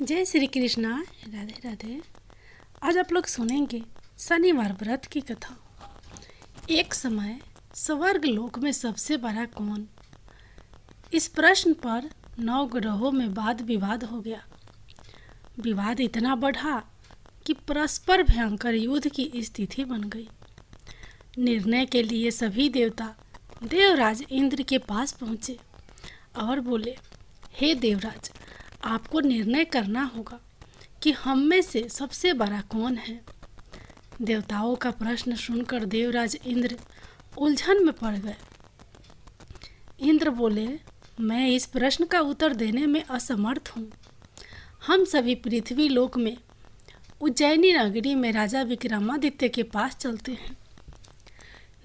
जय श्री कृष्णा। राधे राधे। आज आप लोग सुनेंगे शनिवार व्रत की कथा। एक समय स्वर्ग लोक में सबसे बड़ा कौन, इस प्रश्न पर 9 ग्रहों में वाद विवाद हो गया। विवाद इतना बढ़ा कि परस्पर भयंकर युद्ध की स्थिति बन गई। निर्णय के लिए सभी देवता देवराज इंद्र के पास पहुँचे और बोले, हे देवराज, आपको निर्णय करना होगा कि हम में से सबसे बड़ा कौन है। देवताओं का प्रश्न सुनकर देवराज इंद्र उलझन में पड़ गए। इंद्र बोले, मैं इस प्रश्न का उत्तर देने में असमर्थ हूँ। हम सभी पृथ्वी लोक में उज्जैनी नगरी में राजा विक्रमादित्य के पास चलते हैं।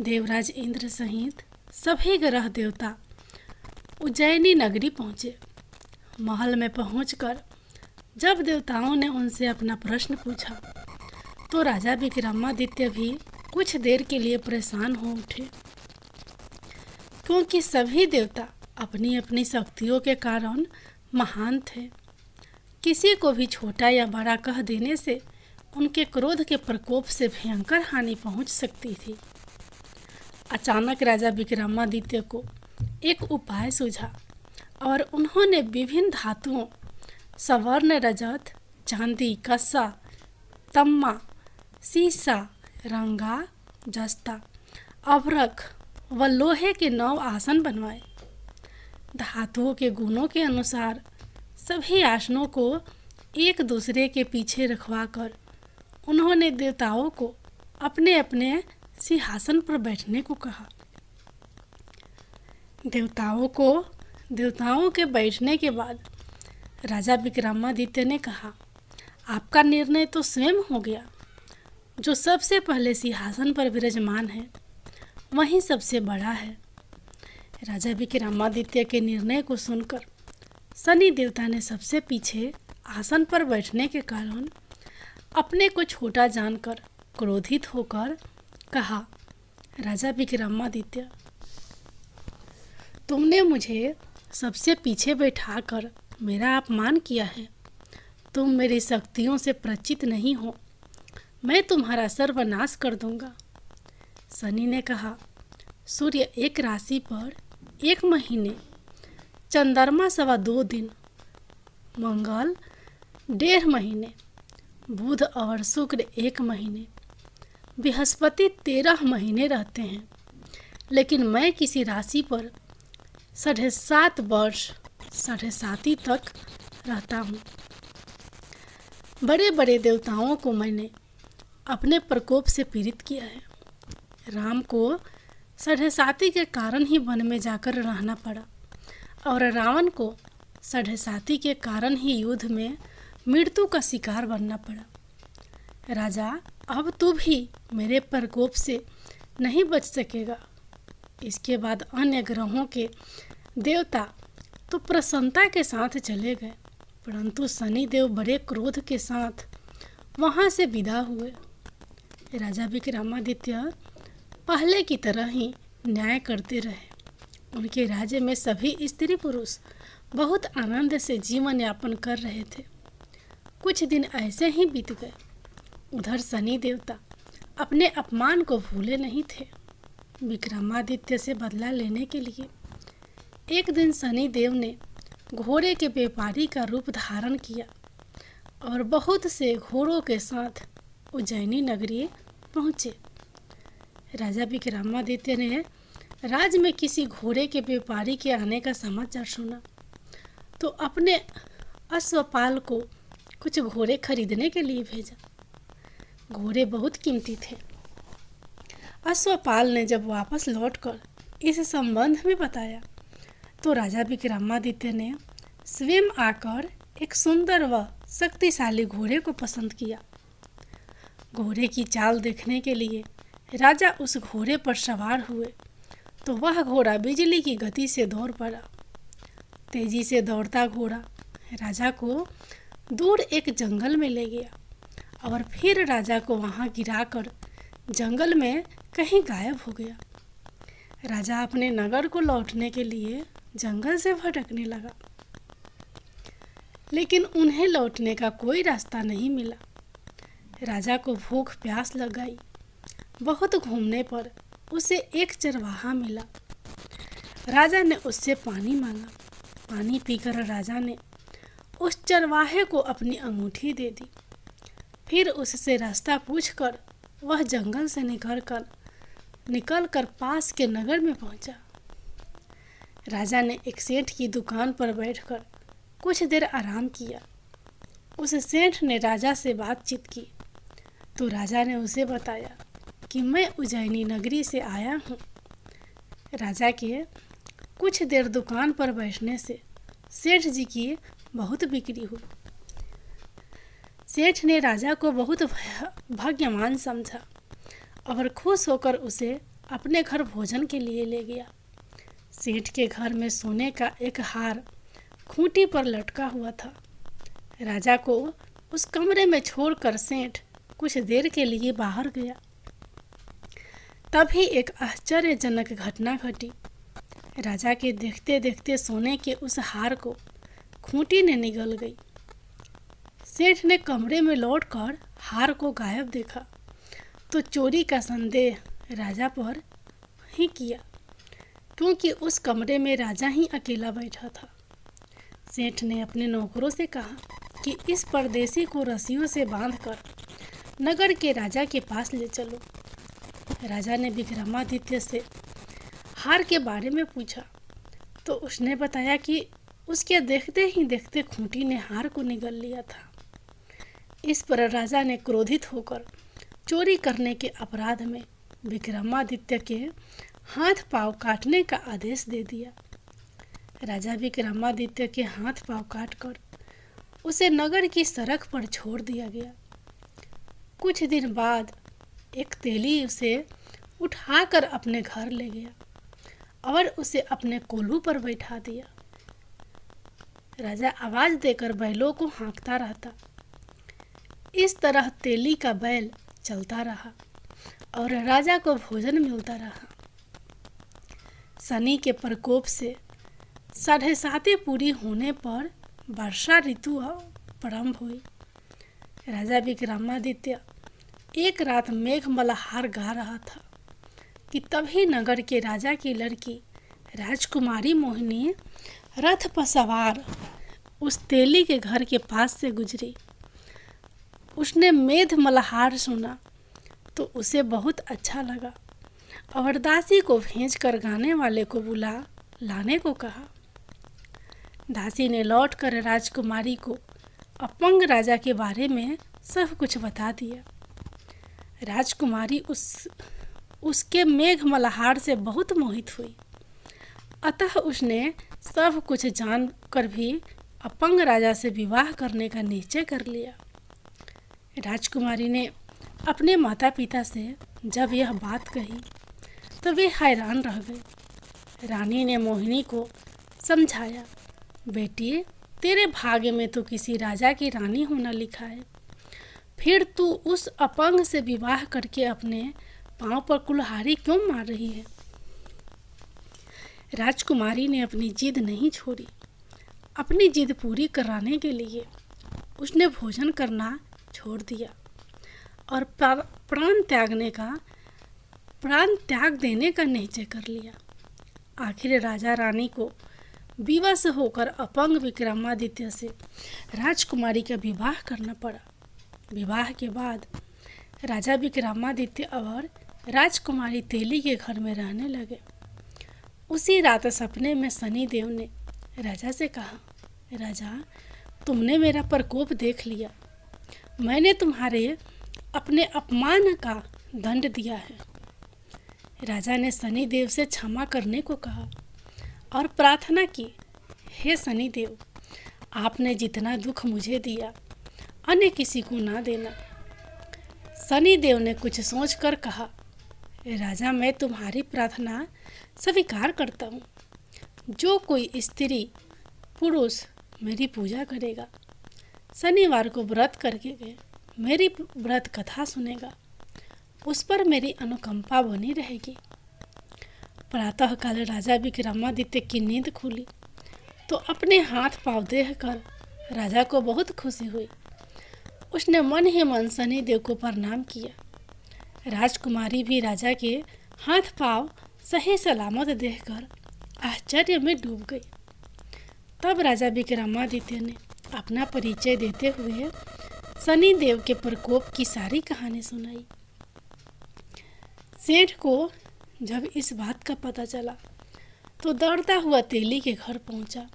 देवराज इंद्र सहित सभी ग्रह देवता उज्जैनी नगरी पहुँचे। महल में पहुंचकर जब देवताओं ने उनसे अपना प्रश्न पूछा तो राजा विक्रमादित्य भी कुछ देर के लिए परेशान हो उठे, क्योंकि सभी देवता अपनी अपनी शक्तियों के कारण महान थे। किसी को भी छोटा या बड़ा कह देने से उनके क्रोध के प्रकोप से भयंकर हानि पहुंच सकती थी। अचानक राजा विक्रमादित्य को एक उपाय सूझा और उन्होंने विभिन्न धातुओं स्वर्ण, रजत, चांदी, कस्सा, तम्मा, सीसा, रंगा, जस्ता, अभ्रक व लोहे के 9 आसन बनवाए। धातुओं के गुणों के अनुसार सभी आसनों को एक दूसरे के पीछे रखवाकर उन्होंने देवताओं को अपने अपने सिंहासन पर बैठने को कहा। देवताओं के बैठने के बाद राजा विक्रमादित्य ने कहा, आपका निर्णय तो स्वयं हो गया। जो सबसे पहले सिंहासन पर विराजमान है वही सबसे बड़ा है। राजा विक्रमादित्य के निर्णय को सुनकर शनि देवता ने सबसे पीछे आसन पर बैठने के कारण अपने को छोटा जानकर क्रोधित होकर कहा, राजा विक्रमादित्य, तुमने मुझे सबसे पीछे बैठाकर मेरा अपमान किया है। तुम मेरी शक्तियों से परिचित नहीं हो। मैं तुम्हारा सर्वनाश कर दूंगा। शनि ने कहा, सूर्य एक राशि पर 1 महीने, चंद्रमा 2.25 दिन, मंगल 1.5 महीने, बुध और शुक्र 1 महीने, बृहस्पति 13 महीने रहते हैं। लेकिन मैं किसी राशि पर 7.5 वर्ष 7.5 तक रहता हूँ। बड़े बड़े देवताओं को मैंने अपने प्रकोप से पीड़ित किया है। राम को 7.5 के कारण ही वन में जाकर रहना पड़ा और रावण को 7.5 के कारण ही युद्ध में मृत्यु का शिकार बनना पड़ा। राजा, अब तू भी मेरे प्रकोप से नहीं बच सकेगा। इसके बाद अन्य ग्रहों के देवता तो प्रसन्नता के साथ चले गए, परंतु शनिदेव बड़े क्रोध के साथ वहां से विदा हुए। राजा विक्रमादित्य पहले की तरह ही न्याय करते रहे। उनके राज्य में सभी स्त्री पुरुष बहुत आनंद से जीवन यापन कर रहे थे। कुछ दिन ऐसे ही बीत गए। उधर शनि देवता अपने अपमान को भूले नहीं थे। विक्रमादित्य से बदला लेने के लिए एक दिन शनि देव ने घोड़े के व्यापारी का रूप धारण किया और बहुत से घोड़ों के साथ उज्जैनी नगरी पहुँचे। राजा विक्रमादित्य ने राज्य में किसी घोड़े के व्यापारी के आने का समाचार सुना तो अपने अश्वपाल को कुछ घोड़े खरीदने के लिए भेजा। घोड़े बहुत कीमती थे। अश्वपाल ने जब वापस लौटकर इस संबंध में बताया तो राजा विक्रमादित्य ने स्वयं आकर एक सुंदर व शक्तिशाली घोड़े को पसंद किया। घोड़े की चाल देखने के लिए राजा उस घोड़े पर सवार हुए तो वह घोड़ा बिजली की गति से दौड़ पड़ा। तेजी से दौड़ता घोड़ा राजा को दूर एक जंगल में ले गया और फिर राजा को वहां गिराकर जंगल में कहीं गायब हो गया। राजा अपने नगर को लौटने के लिए जंगल से भटकने लगा। लेकिन उन्हें लौटने का कोई रास्ता नहीं मिला। राजा को भूख प्यास लग गई। बहुत घूमने पर उसे एक चरवाहा मिला। राजा ने उससे पानी मांगा। पानी पीकर राजा ने उस चरवाहे को अपनी अंगूठी दे दी। फिर उससे रास्ता पूछकर वह जंगल से निकलकर पास के नगर में पहुंचा। राजा ने एक सेठ की दुकान पर बैठकर कुछ देर आराम किया। उस सेठ ने राजा से बातचीत की तो राजा ने उसे बताया कि मैं उज्जैनी नगरी से आया हूँ। राजा के कुछ देर दुकान पर बैठने से सेठ जी की बहुत बिक्री हुई। सेठ ने राजा को बहुत भाग्यवान समझा और खुश होकर उसे अपने घर भोजन के लिए ले गया। सेठ के घर में सोने का एक हार खूंटी पर लटका हुआ था। राजा को उस कमरे में छोड़कर सेठ कुछ देर के लिए बाहर गया। तभी एक आश्चर्यजनक घटना घटी। राजा के देखते देखते सोने के उस हार को खूंटी ने निगल गई। सेठ ने कमरे में लौटकर हार को गायब देखा तो चोरी का संदेह राजा पर ही किया, क्योंकि उस कमरे में राजा ही अकेला बैठा था। सेठ ने अपने नौकरों से कहा कि इस परदेसी को रस्सियों से बांधकर नगर के राजा के पास ले चलो। राजा ने विक्रमादित्य से हार के बारे में पूछा तो उसने बताया कि उसके देखते ही देखते खूंटी ने हार को निगल लिया था। इस पर राजा ने क्रोधित होकर चोरी करने के अपराध में विक्रमादित्य के हाथ पांव काटने का आदेश दे दिया। राजा विक्रमादित्य के हाथ पांव काटकर उसे नगर की सड़क पर छोड़ दिया गया। कुछ दिन बाद एक तेली उसे उठाकर अपने घर ले गया और उसे अपने कोल्हू पर बैठा दिया। राजा आवाज देकर बैलों को हाँकता रहता। इस तरह तेली का बैल चलता रहा और राजा को भोजन मिलता रहा। शनि के प्रकोप से 7.5 पूरी होने पर वर्षा ऋतु प्रारंभ हुई। राजा विक्रमादित्य एक रात मेघ मल्हार गा रहा था कि तभी नगर के राजा की लड़की राजकुमारी मोहिनी रथ पर सवार उस तेली के घर के पास से गुजरी। उसने मेघ मल्हार सुना तो उसे बहुत अच्छा लगा और दासी को भेजकर गाने वाले को बुला लाने को कहा। दासी ने लौटकर राजकुमारी को अपंग राजा के बारे में सब कुछ बता दिया। राजकुमारी उसके मेघ मल्हार से बहुत मोहित हुई। अतः उसने सब कुछ जानकर भी अपंग राजा से विवाह करने का निश्चय कर लिया। राजकुमारी ने अपने माता पिता से जब यह बात कही तो वे हैरान रह गए। रानी ने मोहिनी को समझाया, बेटी, तेरे भाग्य में तो किसी राजा की रानी होना लिखा है, फिर तू उस अपंग से विवाह करके अपने पांव पर कुल्हाड़ी क्यों मार रही है। राजकुमारी ने अपनी जिद नहीं छोड़ी। अपनी जिद पूरी कराने के लिए उसने भोजन करना छोड़ दिया और प्राण त्याग देने का निश्चय कर लिया। आखिर राजा रानी को विवश होकर अपंग विक्रमादित्य से राजकुमारी का विवाह करना पड़ा। विवाह के बाद राजा विक्रमादित्य और राजकुमारी तेली के घर में रहने लगे। उसी रात सपने में शनिदेव ने राजा से कहा, राजा, तुमने मेरा प्रकोप देख लिया। मैंने तुम्हारे अपने अपमान का दंड दिया है। राजा ने शनिदेव से क्षमा करने को कहा और प्रार्थना की, हे शनिदेव, आपने जितना दुख मुझे दिया अन्य किसी को ना देना। शनिदेव ने कुछ सोचकर कहा, राजा, मैं तुम्हारी प्रार्थना स्वीकार करता हूँ। जो कोई स्त्री पुरुष मेरी पूजा करेगा, शनिवार को व्रत करके मेरी व्रत कथा सुनेगा, उस पर मेरी अनुकंपा बनी रहेगी। प्रातःकाल राजा विक्रमादित्य की नींद खुली तो अपने हाथ पांव देखकर राजा को बहुत खुशी हुई। उसने मन ही मन शनिदेव को प्रणाम किया। राजकुमारी भी राजा के हाथ पांव सही सलामत देखकर आश्चर्य में डूब गई। तब राजा विक्रमादित्य ने अपना परिचय देते हुए शनिदेव के प्रकोप की सारी कहानी सुनाई। सेठ को जब इस बात का पता चला तो दौड़ता हुआ तेली के घर पहुंचा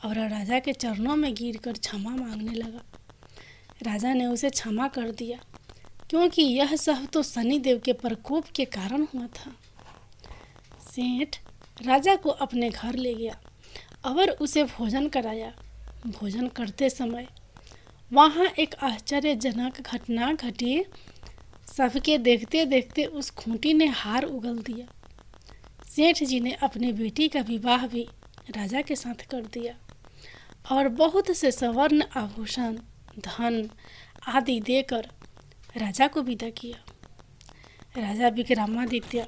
और राजा के चरणों में गिरकर क्षमा मांगने लगा। राजा ने उसे क्षमा कर दिया, क्योंकि यह सब तो शनिदेव के प्रकोप के कारण हुआ था। सेठ राजा को अपने घर ले गया और उसे भोजन कराया। भोजन करते समय वहाँ एक आश्चर्यजनक घटना घटी। सबके देखते देखते उस खूंटी ने हार उगल दिया। सेठ जी ने अपनी बेटी का विवाह भी राजा के साथ कर दिया और बहुत से स्वर्ण आभूषण, धन आदि देकर राजा को विदा किया। राजा विक्रमादित्य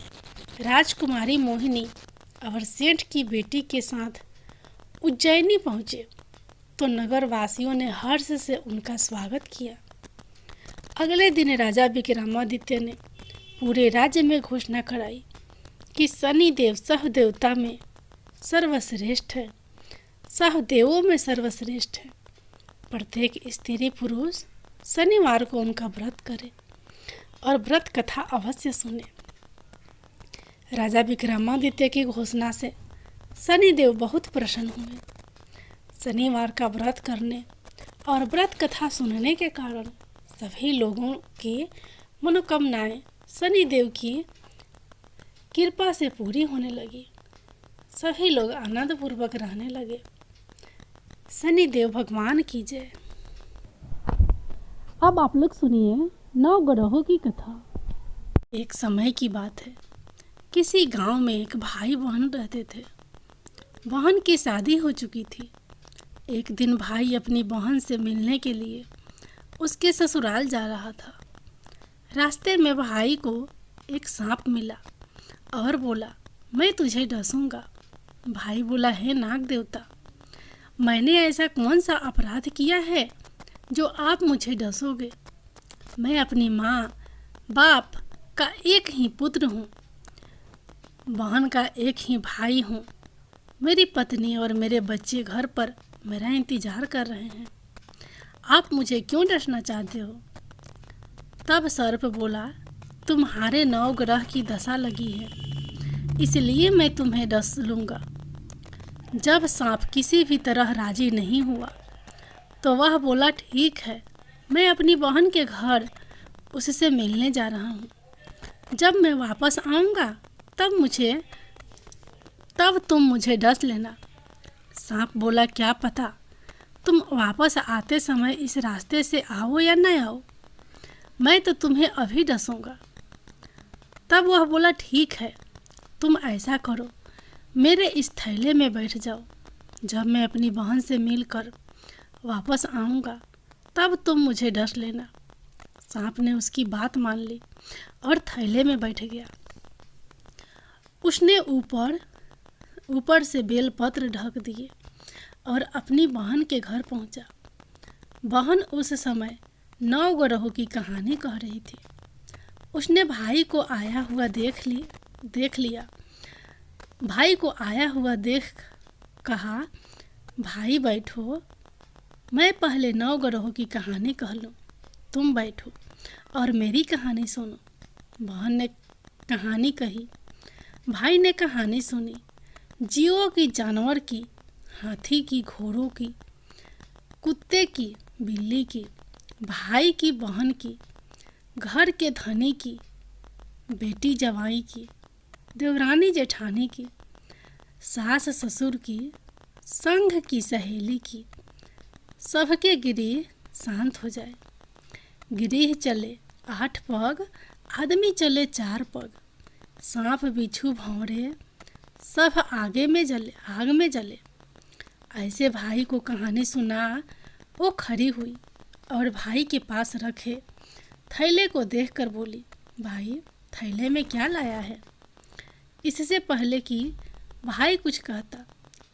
राजकुमारी मोहिनी और सेठ की बेटी के साथ उज्जैनी पहुँचे तो नगर वासियों ने हर्ष से उनका स्वागत किया। अगले दिन राजा विक्रमादित्य ने पूरे राज्य में घोषणा कराई कि शनिदेव सब देवता में सर्वश्रेष्ठ है, सब देवों में सर्वश्रेष्ठ है। प्रत्येक स्त्री पुरुष शनिवार को उनका व्रत करे और व्रत कथा अवश्य सुने। राजा विक्रमादित्य की घोषणा से शनिदेव बहुत प्रसन्न हुए। शनिवार का व्रत करने और व्रत कथा सुनने के कारण सभी लोगों की मनोकामनाएं शनिदेव की कृपा से पूरी होने लगी। सभी लोग आनंदपूर्वक रहने लगे। शनिदेव भगवान की जय। अब आप लोग सुनिए 9 ग्रहों की कथा। एक समय की बात है, किसी गांव में एक भाई बहन रहते थे। बहन की शादी हो चुकी थी। एक दिन भाई अपनी बहन से मिलने के लिए उसके ससुराल जा रहा था। रास्ते में भाई को एक सांप मिला और बोला, मैं तुझे डसूंगा। भाई बोला, हे नाग देवता, मैंने ऐसा कौन सा अपराध किया है जो आप मुझे डसोगे? मैं अपनी माँ बाप का एक ही पुत्र हूँ, बहन का एक ही भाई हूँ। मेरी पत्नी और मेरे बच्चे घर पर मेरा इंतजार कर रहे हैं। आप मुझे क्यों डसना चाहते हो? तब सर्प बोला, तुम्हारे 9 ग्रह की दशा लगी है, इसलिए मैं तुम्हें डस लूँगा। जब सांप किसी भी तरह राजी नहीं हुआ तो वह बोला, ठीक है, मैं अपनी बहन के घर उससे मिलने जा रहा हूँ। जब मैं वापस आऊँगा तब तुम मुझे डस लेना। सांप बोला, क्या पता तुम वापस आते समय इस रास्ते से आओ या न आओ, मैं तो तुम्हें अभी डसूंगा। तब वह बोला, ठीक है, तुम ऐसा करो, मेरे इस थैले में बैठ जाओ। जब मैं अपनी बहन से मिलकर वापस आऊँगा तब तुम मुझे डस लेना। सांप ने उसकी बात मान ली और थैले में बैठ गया। उसने ऊपर से बेलपत्र ढक दिए और अपनी बहन के घर पहुंचा। बहन उस समय 9 ग्रहों की कहानी कह रही थी। उसने भाई को आया हुआ देख लिया। भाई को आया हुआ देख कहा, भाई बैठो, मैं पहले 9 ग्रहों की कहानी कह लूँ, तुम बैठो और मेरी कहानी सुनो। बहन ने कहानी कही, भाई ने कहानी सुनी। जीवों की, जानवर की, हाथी की, घोड़ों की, कुत्ते की, बिल्ली की, भाई की, बहन की, घर के धनी की, बेटी जवाई की, देवरानी जेठानी की, सास ससुर की, संग की, सहेली की। सबके गिरीह शांत हो जाए। गिरीह चले 8 पग, आदमी चले 4 पग। सांप बिच्छू भौरे सब आग में जले। ऐसे भाई को कहानी सुना वो खड़ी हुई और भाई के पास रखे थैले को देखकर बोली, भाई थैले में क्या लाया है? इससे पहले कि भाई कुछ कहता,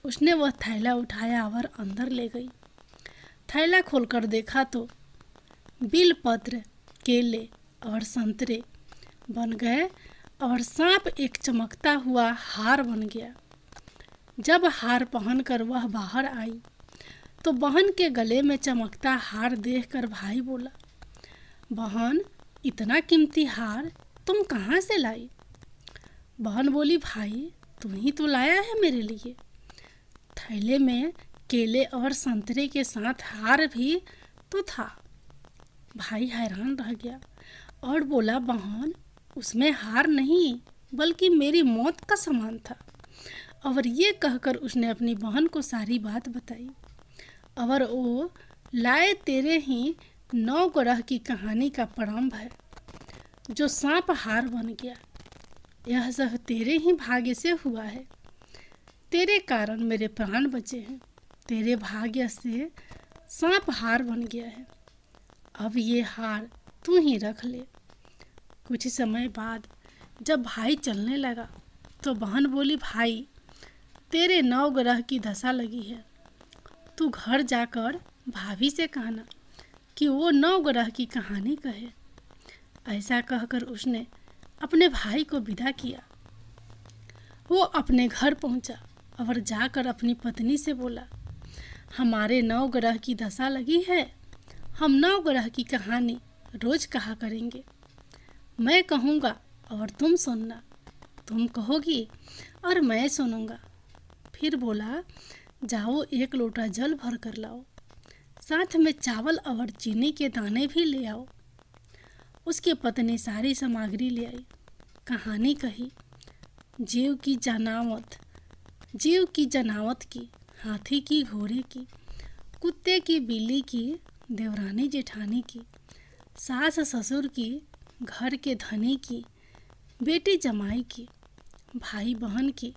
उसने वह थैला उठाया और अंदर ले गई। थैला खोलकर देखा तो बिलपत्र, केले और संतरे बन गए और सांप एक चमकता हुआ हार बन गया। जब हार पहनकर वह बाहर आई तो बहन के गले में चमकता हार देखकर भाई बोला, बहन, इतना कीमती हार तुम कहाँ से लाई? बहन बोली, भाई, तू ही तो लाया है मेरे लिए। थैले में केले और संतरे के साथ हार भी तो था। भाई हैरान रह गया और बोला, बहन, उसमें हार नहीं बल्कि मेरी मौत का सामान था। और ये कहकर उसने अपनी बहन को सारी बात बताई। और वो लाए तेरे ही 9 ग्रह की कहानी का प्रारंभ है, जो सांप हार बन गया। यह सब तेरे ही भाग्य से हुआ है। तेरे कारण मेरे प्राण बचे हैं। तेरे भाग्य से सांप हार बन गया है। अब ये हार तू ही रख ले। कुछ समय बाद जब भाई चलने लगा तो बहन बोली, भाई, तेरे 9 ग्रह की दशा लगी है। तू घर जाकर भाभी से कहना कि वो 9 ग्रह की कहानी कहे। ऐसा कहकर उसने अपने भाई को विदा किया। वो अपने घर पहुंचा और जाकर अपनी पत्नी से बोला, हमारे 9 ग्रह की दशा लगी है। हम 9 ग्रह की कहानी रोज कहा करेंगे। मैं कहूँगा और तुम सुनना, तुम कहोगी और मैं सुनूंगा। फिर बोला, जाओ 1 लोटा जल भर कर लाओ, साथ में चावल और चीनी के दाने भी ले आओ। उसकी पत्नी सारी सामग्री ले आई। कहानी कही, जीव की जनावत की, हाथी की, घोड़े की, कुत्ते की, बिल्ली की, देवरानी जेठानी की, सास ससुर की, घर के धनी की, बेटी जमाई की, भाई बहन की,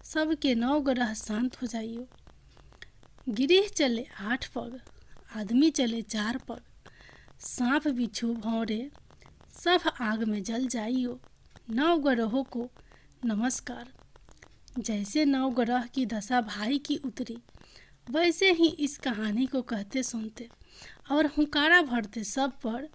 सबके 9 ग्रह शांत हो जाइयो। गिरह चले 8 पग, आदमी चले 4 पग, सांप बिच्छू भौरे सब आग में जल जाइयो। 9 ग्रहों को नमस्कार। जैसे 9 ग्रह की दशा भाई की उतरी, वैसे ही इस कहानी को कहते सुनते और हुंकारा भरते सब पर